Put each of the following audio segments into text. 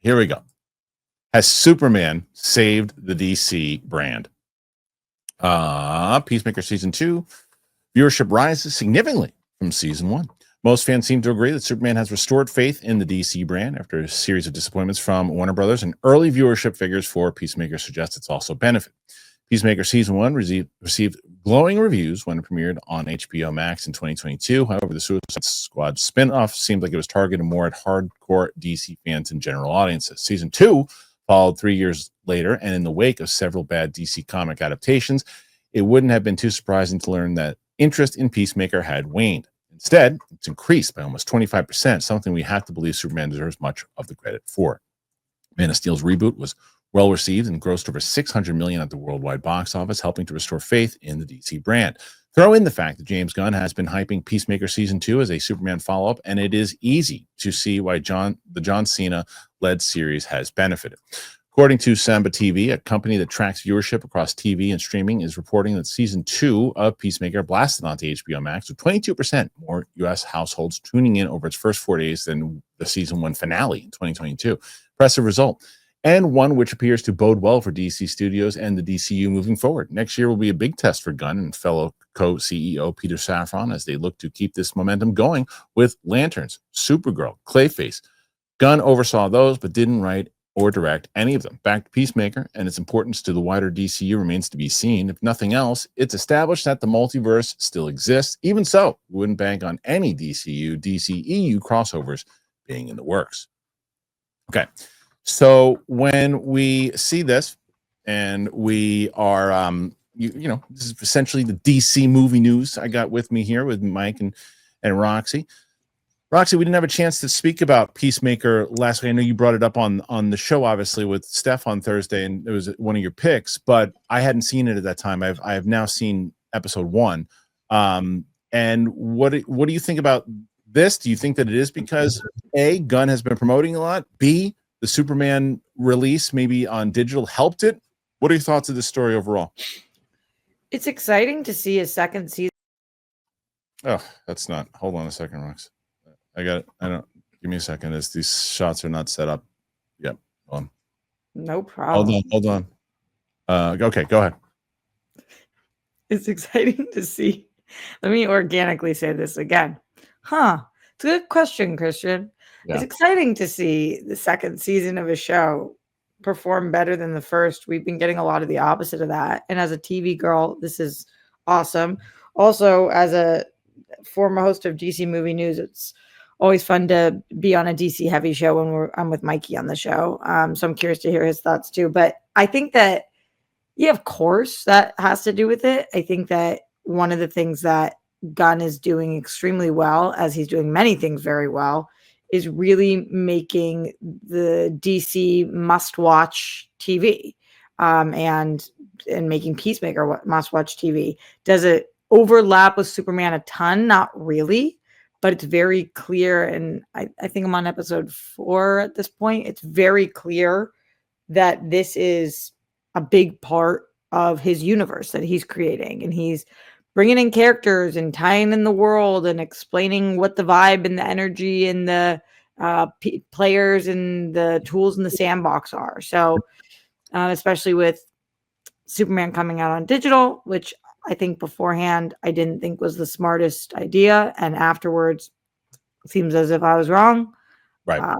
Here we go. Has Superman saved the DC brand? Peacemaker season 2 viewership rises significantly from season 1. Most fans seem to agree that Superman has restored faith in the DC brand after a series of disappointments from Warner Brothers, and early viewership figures for Peacemaker suggest it's also benefit. Peacemaker season 1 received glowing reviews when it premiered on HBO Max in 2022. However, the Suicide Squad spin-off seemed like it was targeted more at hardcore DC fans and general audiences. Season 2 followed 3 years later, and in the wake of several bad DC comic adaptations, it wouldn't have been too surprising to learn that interest in Peacemaker had waned. Instead, it's increased by almost 25%, something we have to believe Superman deserves much of the credit for. Man of Steel's reboot was well received and grossed over $600 million at the worldwide box office, helping to restore faith in the DC brand. Throw in the fact that James Gunn has been hyping Peacemaker season 2 as a Superman follow-up, and it is easy to see why the John Cena-led series has benefited. According to Samba TV, a company that tracks viewership across TV and streaming, is reporting that season 2 of Peacemaker blasted onto HBO Max with 22% more U.S. households tuning in over its first 4 days than the season 1 finale in 2022. Impressive result, and one which appears to bode well for DC Studios and the DCU moving forward. Next year will be a big test for Gunn and fellow co-CEO Peter Safran as they look to keep this momentum going with Lanterns, Supergirl, Clayface. Gunn oversaw those but didn't write or direct any of them. Back to Peacemaker and its importance to the wider DCU remains to be seen. If nothing else, it's established that the multiverse still exists. Even so, we wouldn't bank on any DCEU crossovers being in the works. Okay, so when we see this and we are, you know, this is essentially the DC movie news I got with me here with Mike and Roxy. Roxy, we didn't have a chance to speak about Peacemaker last week. I know you brought it up on the show, obviously, with Steph on Thursday, and it was one of your picks, but I hadn't seen it at that time. I have now seen episode 1. And what do you think about this? Do you think that it is because A, Gunn has been promoting a lot, B, the Superman release maybe on digital helped it? What are your thoughts of this story overall? It's exciting to see a second season. Oh, that's not. Hold on a second, Rox. I got it. I don't. Give me a second. As these shots are not set up. Yep. Hold on. No problem. Hold on. Okay, go ahead. It's exciting to see. Let me organically say this again. It's a good question, Kristian. Yeah. It's exciting to see the second season of a show perform better than the first. We've been getting a lot of the opposite of that. And as a TV girl, this is awesome. Also, as a former host of DC Movie News, it's always fun to be on a DC heavy show when I'm with Mikey on the show. So I'm curious to hear his thoughts too. But I think that, yeah, of course, that has to do with it. I think that one of the things that Gunn is doing extremely well, as he's doing many things very well, is really making the DC must-watch TV, and making Peacemaker must-watch TV. Does it overlap with Superman a ton? Not really. But it's very clear, and I think I'm on episode 4 at this point. It's very clear that this is a big part of his universe that he's creating, and he's bringing in characters and tying in the world and explaining what the vibe and the energy and the players and the tools in the sandbox are. So, especially with Superman coming out on digital, which I think beforehand I didn't think was the smartest idea, and afterwards it seems as if I was wrong. Right.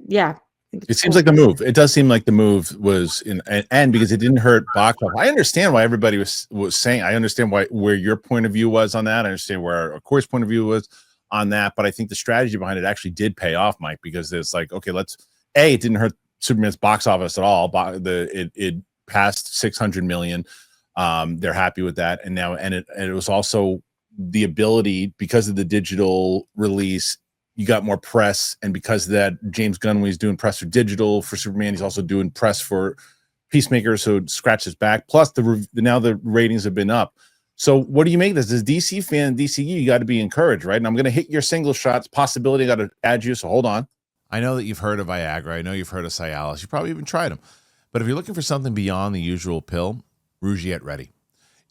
Yeah. It seems like the move. It does seem like the move was and because it didn't hurt box office. I understand why everybody was saying. I understand where your point of view was on that. I understand where Corey's point of view was on that. But I think the strategy behind it actually did pay off, Mike, because it's like, okay, it didn't hurt Superman's box office at all. It passed 600 million. They're happy with that, and it was also the ability, because of the digital release, you got more press, and because of that, James Gunn, when he's doing press for digital for Superman, he's also doing press for Peacemaker, so it scratches back. Plus, now the ratings have been up. So, what do you make of this? As DC fan, DCU, you got to be encouraged, right? And I'm going to hit your single shots. Possibility, I got to add you. So, hold on. I know that you've heard of Viagra. I know you've heard of Cialis. You probably even tried them. But if you're looking for something beyond the usual pill, Rougiette Ready.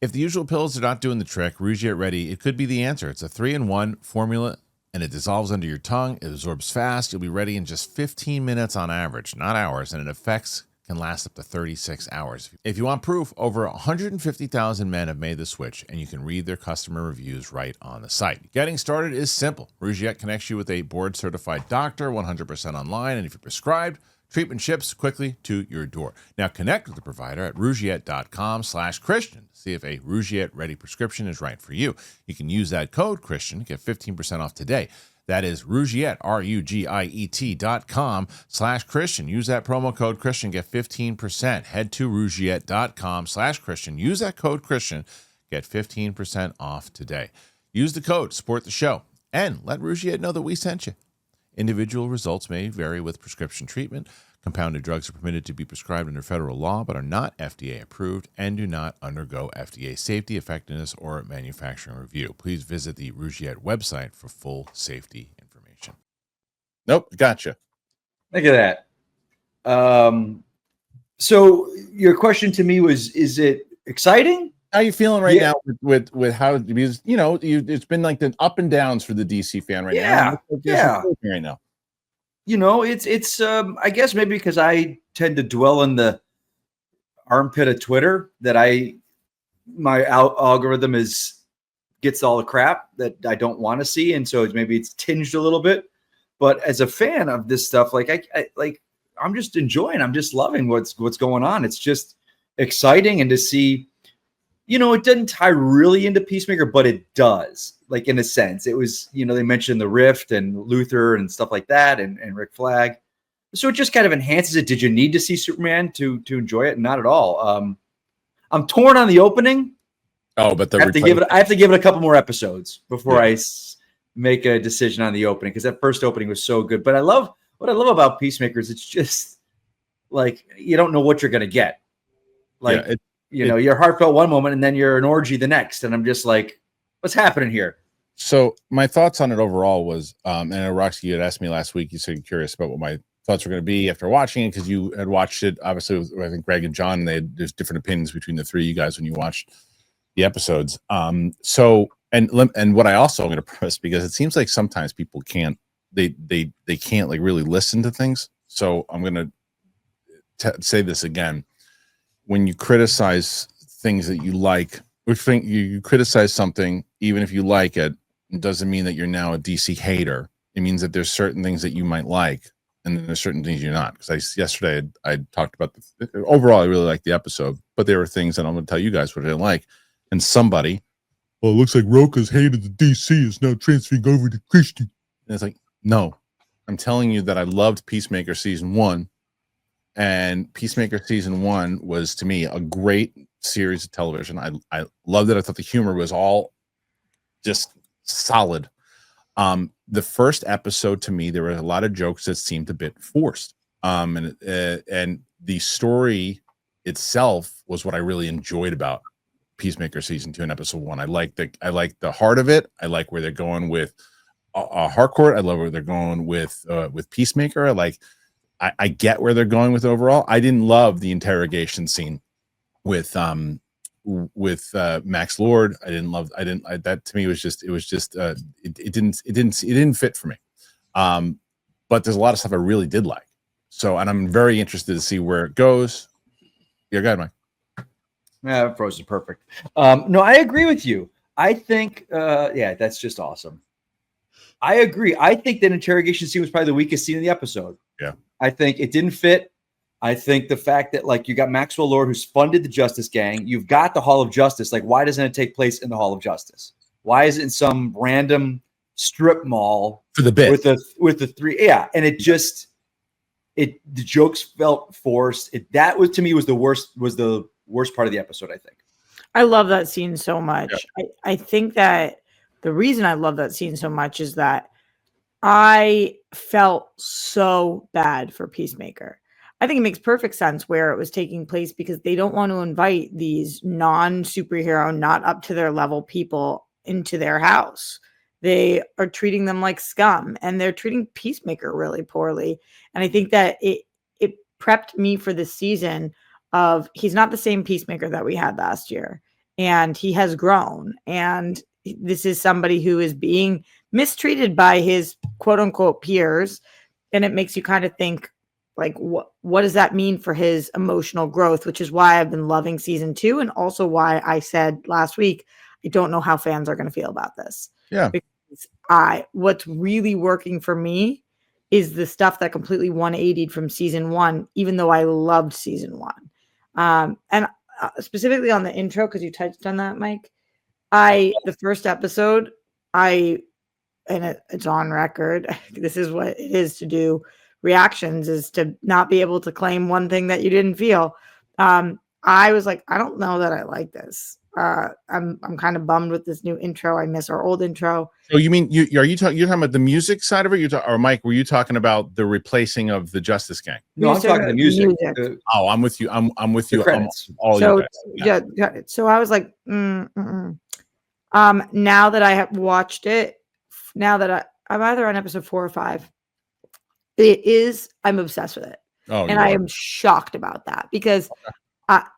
If the usual pills are not doing the trick, Rougiette Ready, it could be the answer. It's a 3-in-1 formula and it dissolves under your tongue. It absorbs fast. You'll be ready in just 15 minutes on average, not hours, and it effects can last up to 36 hours. If you want proof, over 150,000 men have made the switch, and you can read their customer reviews right on the site. Getting started is simple. Rougiette connects you with a board-certified doctor, 100% online, and if you're prescribed, treatment ships quickly to your door. Now connect with the provider at rougiette.com/Kristian to see if a Rougiette-ready prescription is right for you. You can use that code Kristian to get 15% off today. That is Rougiette, RUGIET.com/Kristian. Use that promo code Kristian, get 15%. Head to Rougiette.com/Kristian. Use that code Kristian, get 15% off today. Use the code, support the show, and let Rougiette know that we sent you. Individual results may vary with prescription treatment. Compounded drugs are permitted to be prescribed under federal law, but are not FDA approved and do not undergo FDA safety, effectiveness, or manufacturing review. Please visit the Rougiette website for full safety information. Nope, gotcha. Look at that. So your question to me was, is it exciting? How are you feeling right now with how, because it's been like the up and downs for the DC fan right now. Right now. It's I guess maybe because I tend to dwell in the armpit of Twitter that my algorithm gets all the crap that I don't want to see, and so maybe it's tinged a little bit. But as a fan of this stuff, I'm just enjoying. I'm just loving what's going on. It's just exciting, and to see, it doesn't tie really into Peacemaker, but it does. Like, in a sense, it was, they mentioned the Rift and Luther and stuff like that, and Rick Flag. So it just kind of enhances it. Did you need to see Superman to enjoy it? Not at all. I'm torn on the opening. Oh, but I have to give it a couple more episodes before I make a decision on the opening, because that first opening was so good. But what I love about Peacemaker is it's just like, you don't know what you're going to get. Like, you're heartfelt one moment and then you're an orgy the next. And I'm just like, what's happening here? So my thoughts on it overall was, and I know Roxy, you had asked me last week, you said you're curious about what my thoughts were going to be after watching it, because you had watched it, obviously, with, I think, Greg and John, and there's different opinions between the three of you guys when you watched the episodes. So what I also am going to press, because it seems like sometimes people can't, they can't like really listen to things. So I'm going to say this again. When you criticize things that you like, which think you criticize something, even if you like it, it doesn't mean that you're now a DC hater. It means that there's certain things that you might like, and then there's certain things you're not. Because yesterday I talked about overall, I really liked the episode, but there were things that I'm going to tell you guys what I didn't like. And somebody, well, it looks like Roka's hated the DC is now transferring over to Kristian. And it's like, no, I'm telling you that I loved Peacemaker season 1. And Peacemaker season 1 was, to me, a great series of television. I loved it. I thought the humor was all just solid. The first episode, to me, there were a lot of jokes that seemed a bit forced. And the story itself was what I really enjoyed about Peacemaker season 2 and episode 1. I like the heart of it. I like where they're going with Harcourt. I love where they're going with Peacemaker. I get where they're going with overall. I didn't love the interrogation scene with Max Lord. That to me was just it didn't fit for me. But there's a lot of stuff I really did like. So, and I'm very interested to see where it goes. Yeah, go ahead, Mike. Yeah, Frozen perfect. No, I agree with you. I think that's just awesome. I agree. I think that interrogation scene was probably the weakest scene in the episode. Yeah. I think it didn't fit. I think the fact that, you got Maxwell Lord, who's funded the Justice Gang. You've got the Hall of Justice. Why doesn't it take place in the Hall of Justice? Why is it in some random strip mall for the bit with the three? Yeah. And the jokes felt forced. That was, to me, was the worst part of the episode, I think. I love that scene so much. Yeah. I think that the reason I love that scene so much is that I felt so bad for Peacemaker. I think it makes perfect sense where it was taking place, because they don't want to invite these non-superhero, not up to their level people into their house. They are treating them like scum, and they're treating Peacemaker really poorly. And I think that it prepped me for this season of, he's not the same Peacemaker that we had last year, and he has grown, and this is somebody who is being mistreated by his quote unquote peers. And it makes you kind of think, like, what does that mean for his emotional growth? Which is why I've been loving season 2, and also why I said last week, I don't know how fans are going to feel about this. Yeah. Because what's really working for me is the stuff that completely 180'd from season 1, even though I loved season 1. And specifically on the intro, because you touched on that, Mike. The first episode, and it's on record. This is what it is to do reactions, is to not be able to claim one thing that you didn't feel. I was like, I don't know that I like this. I'm kind of bummed with this new intro. I miss our old intro. So you mean you're talking about the music side of it? Or Mike, were you talking about the replacing of the Justice Gang? No, I'm talking the music. Oh, I'm with you. I'm with you. All so, you guys. Yeah. So I was like, now that I have watched it, now that I'm either on episode 4 or 5, I'm obsessed with it. Oh, and I am shocked about that, because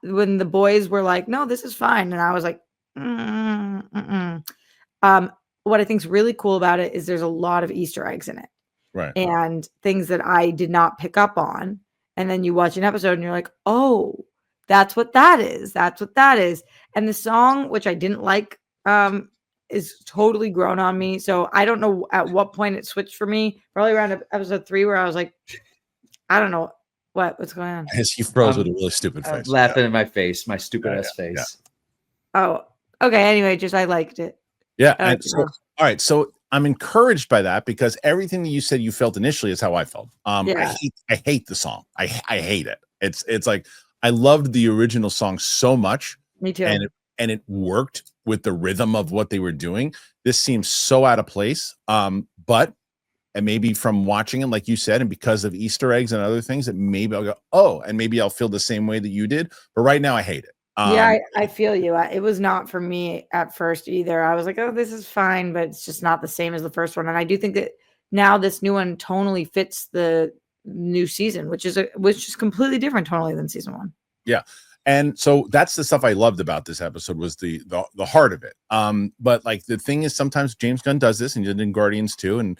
when the boys were like, no, this is fine. And I was like, what I think is really cool about it is there's a lot of Easter eggs in it. Right. And things that I did not pick up on. And then you watch an episode and you're like, oh, that's what that is. That's what that is. And the song, which I didn't like, is totally grown on me. So I don't know at what point it switched for me. Probably around episode 3, where I was like, I don't know what's going on. He froze with a really stupid face. Laughing in my face, my stupid ass face. Yeah. Oh, okay. Anyway, just I liked it. Yeah. And so, all right. So I'm encouraged by that, because everything that you said you felt initially is how I felt. I hate the song. I hate it. It's like, I loved the original song so much. Me too. And it worked with the rhythm of what they were doing. This seems so out of place. But and maybe from watching it, like you said, and because of Easter eggs and other things, that maybe I'll go, oh, and maybe I'll feel the same way that you did. But right now I hate it. I feel you. It was not for me at first either. I was like, oh, this is fine, but it's just not the same as the first one. And I do think that now this new one tonally fits the new season, which is completely different tonally than season 1. Yeah. And so that's the stuff I loved about this episode, was the heart of it. But like, the thing is, sometimes James Gunn does this, and he did it in Guardians too. And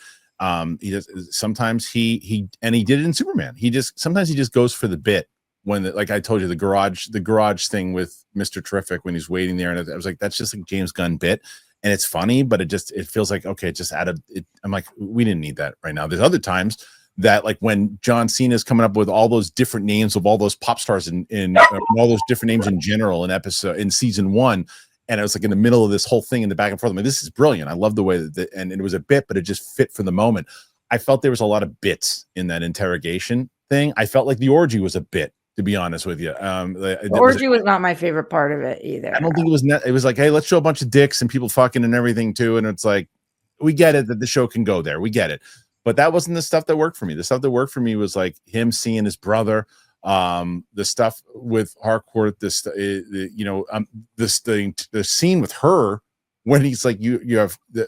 he does, sometimes he did it in Superman. Sometimes he just goes for the bit, when like I told you, the garage thing with Mr. Terrific, when he's waiting there. And I was like, that's just a James Gunn bit. And it's funny, but it feels like, okay, just added it. I'm like, we didn't need that right now. There's other times that, like when John Cena is coming up with all those different names of all those pop stars in all those different names in general in season 1. And I was like in the middle of this whole thing in the back and forth. I mean, this is brilliant. I love the way that, and it was a bit, but it just fit for the moment. I felt there was a lot of bits in that interrogation thing. I felt like the orgy was a bit, to be honest with you. The orgy was not my favorite part of it either. I don't think it was. It was like, hey, let's show a bunch of dicks and people fucking and everything too. And it's like, we get it that the show can go there. We get it. But that wasn't the stuff that worked for me. The stuff that worked for me was like him seeing his brother, the stuff with Harcourt, the scene with her when he's like,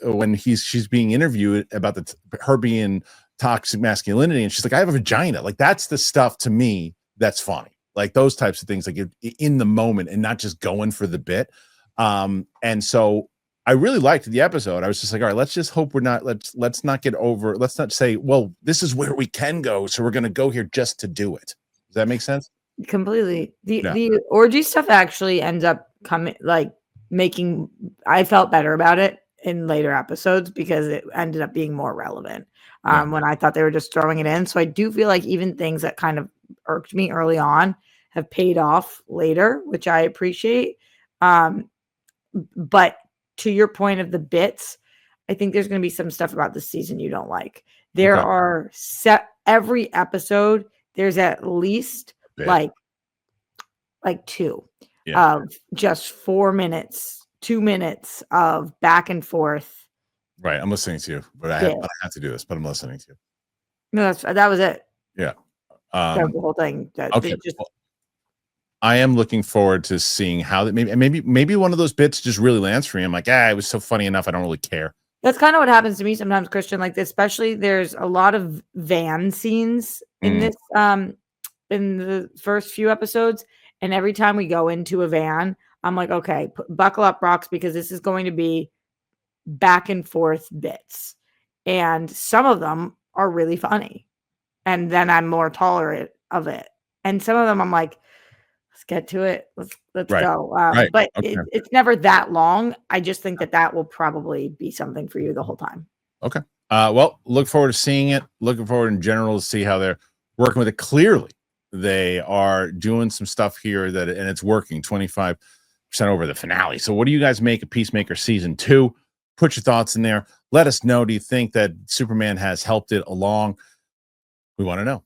when she's being interviewed about her being toxic masculinity, and she's like, I have a vagina. Like, that's the stuff to me that's funny. Like those types of things, like in the moment and not just going for the bit. And so I really liked the episode. I was just like, all right, let's just hope let's not get over. Let's not say, well, this is where we can go, so we're going to go here just to do it. Does that make sense? Completely. The orgy stuff actually ends up making. I felt better about it in later episodes, because it ended up being more relevant. When I thought they were just throwing it in. So I do feel like even things that kind of irked me early on have paid off later, which I appreciate. But to your point of the bits, I think there's going to be some stuff about this season you don't like. There are every episode, there's at least like 2 of just 4 minutes, 2 minutes of back and forth. Right. I'm listening to you, but I have to do this, but I'm listening to you. No, that was it. Yeah. That was the whole thing. Okay. I am looking forward to seeing how that maybe one of those bits just really lands for me. I'm like, it was so funny enough, I don't really care. That's kind of what happens to me sometimes, Kristian. Like, especially there's a lot of van scenes in this in the first few episodes, and every time we go into a van, I'm like, okay, buckle up, Rox, because this is going to be back and forth bits, and some of them are really funny, and then I'm more tolerant of it, and some of them I'm like, let's get to it, let's Right. go. Right. But Okay. it's never that long. I just think that will probably be something for you the whole time. Okay. Well, look forward to seeing it. Looking forward in general to see how they're working with it. Clearly, they are doing some stuff here and it's working 25% over the finale. So what do you guys make of Peacemaker season 2? Put your thoughts in there. Let us know. Do you think that Superman has helped it along? We want to know.